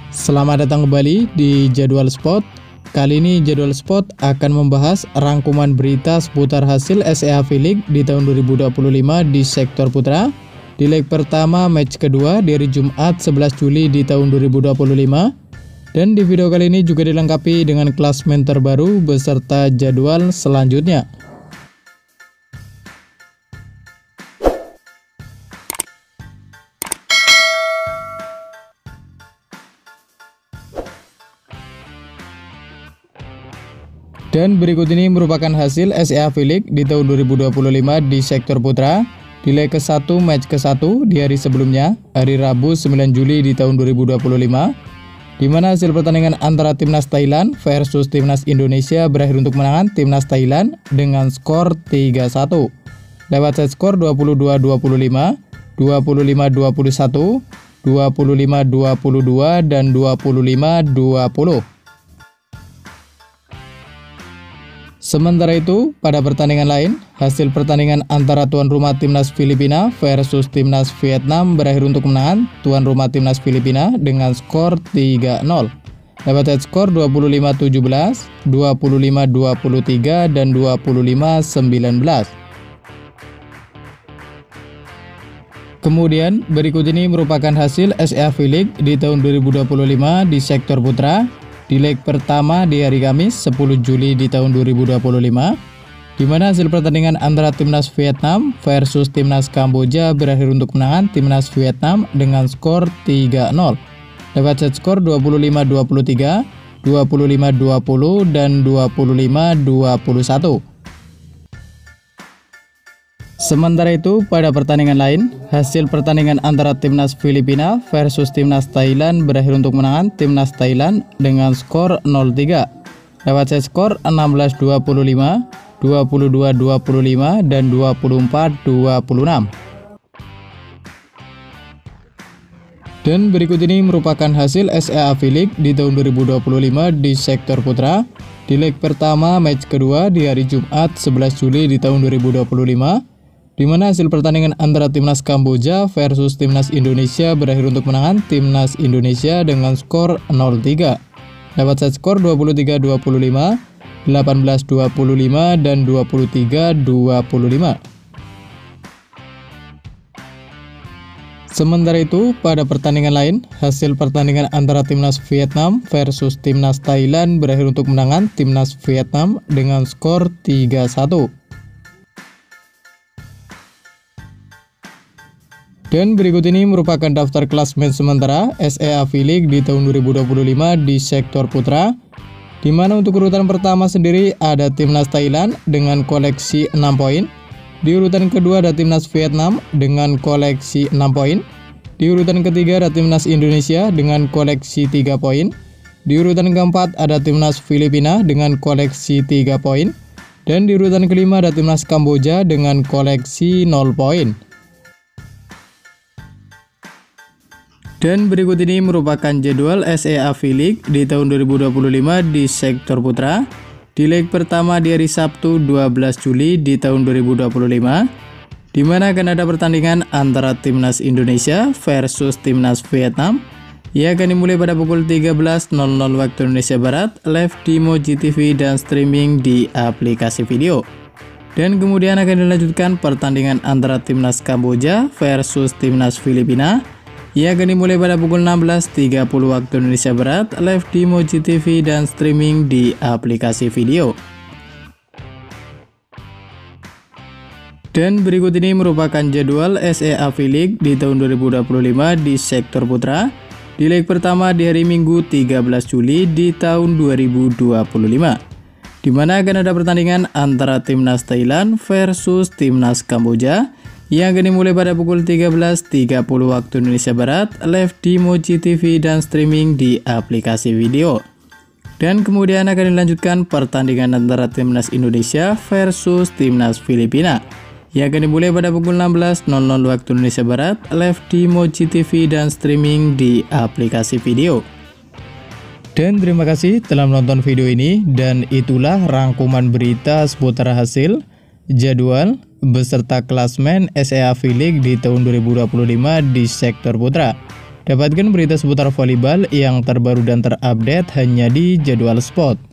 Selamat datang kembali di Jadwal Sport. Kali ini Jadwal Sport akan membahas rangkuman berita seputar hasil SEA V-League di tahun 2025 di sektor putra. Di leg pertama match kedua dari Jumat 11 Juli di tahun 2025. Dan di video kali ini juga dilengkapi dengan klasemen terbaru beserta jadwal selanjutnya. Dan berikut ini merupakan hasil SEA V-League di tahun 2025 di sektor putra. Di leg ke-1 match ke-1 di hari sebelumnya, hari Rabu 9 Juli di tahun 2025, di mana hasil pertandingan antara Timnas Thailand versus Timnas Indonesia berakhir untuk kemenangan Timnas Thailand dengan skor 3-1. Lewat set skor 22-25, 25-21, 25-22, dan 25-20. Sementara itu, pada pertandingan lain, hasil pertandingan antara tuan rumah Timnas Filipina versus Timnas Vietnam berakhir untuk kemenangan tuan rumah Timnas Filipina dengan skor 3-0. Lewat set skor 25-17, 25-23, dan 25-19. Kemudian, berikut ini merupakan hasil SEA V-League di tahun 2025 di sektor putra. Di leg pertama di hari Kamis 10 Juli di tahun 2025, di mana hasil pertandingan antara Timnas Vietnam versus Timnas Kamboja berakhir untuk kemenangan Timnas Vietnam dengan skor 3-0. Lewat set skor 25-23, 25-20, dan 25-21. Sementara itu, pada pertandingan lain, hasil pertandingan antara Timnas Filipina versus Timnas Thailand berakhir untuk kemenangan Timnas Thailand dengan skor 0-3. Lewat set skor 16-25, 22-25, dan 24-26. Dan berikut ini merupakan hasil SEA V-League di tahun 2025 di sektor putra. Di leg pertama match kedua di hari Jumat 11 Juli di tahun 2025. Di mana hasil pertandingan antara Timnas Kamboja versus Timnas Indonesia berakhir untuk kemenangan Timnas Indonesia dengan skor 0-3. Lewat set skor 23-25, 18-25, dan 23-25. Sementara itu, pada pertandingan lain, hasil pertandingan antara Timnas Vietnam versus Timnas Thailand berakhir untuk kemenangan Timnas Vietnam dengan skor 3-1. Dan berikut ini merupakan daftar klasemen sementara SEA V-League di tahun 2025 di sektor putra, di mana untuk urutan pertama sendiri ada Timnas Thailand dengan koleksi 6 poin. Di urutan kedua ada Timnas Vietnam dengan koleksi 6 poin. Di urutan ketiga ada Timnas Indonesia dengan koleksi 3 poin. Di urutan keempat ada Timnas Filipina dengan koleksi 3 poin. Dan di urutan kelima ada Timnas Kamboja dengan koleksi 0 poin. Dan berikut ini merupakan jadwal SEA V-League di tahun 2025 di sektor putra. Di leg pertama di hari Sabtu 12 Juli di tahun 2025, di mana akan ada pertandingan antara Timnas Indonesia versus Timnas Vietnam. Ia akan dimulai pada pukul 13.00 waktu Indonesia Barat, live di MojiTV dan streaming di aplikasi video. Dan kemudian akan dilanjutkan pertandingan antara Timnas Kamboja versus Timnas Filipina. Ia akan dimulai pada pukul 16.30 waktu Indonesia Barat, live di MojiTV dan streaming di aplikasi video. Dan berikut ini merupakan jadwal SEA V-League di tahun 2025 di sektor putra. Di leg pertama di hari Minggu 13 Juli di tahun 2025, di mana akan ada pertandingan antara Timnas Thailand versus Timnas Kamboja. Yang akan dimulai pada pukul 13.30 waktu Indonesia Barat, live di MojiTV dan streaming di aplikasi video. Dan kemudian akan dilanjutkan pertandingan antara Timnas Indonesia versus Timnas Filipina. Yang akan dimulai pada pukul 16.00 waktu Indonesia Barat, live di MojiTV dan streaming di aplikasi video. Dan terima kasih telah menonton video ini, dan itulah rangkuman berita seputar hasil, jadwal, beserta klasemen SEA V-League di tahun 2025 di sektor putra. Dapatkan berita seputar volleyball yang terbaru dan terupdate hanya di Jadwal Sport.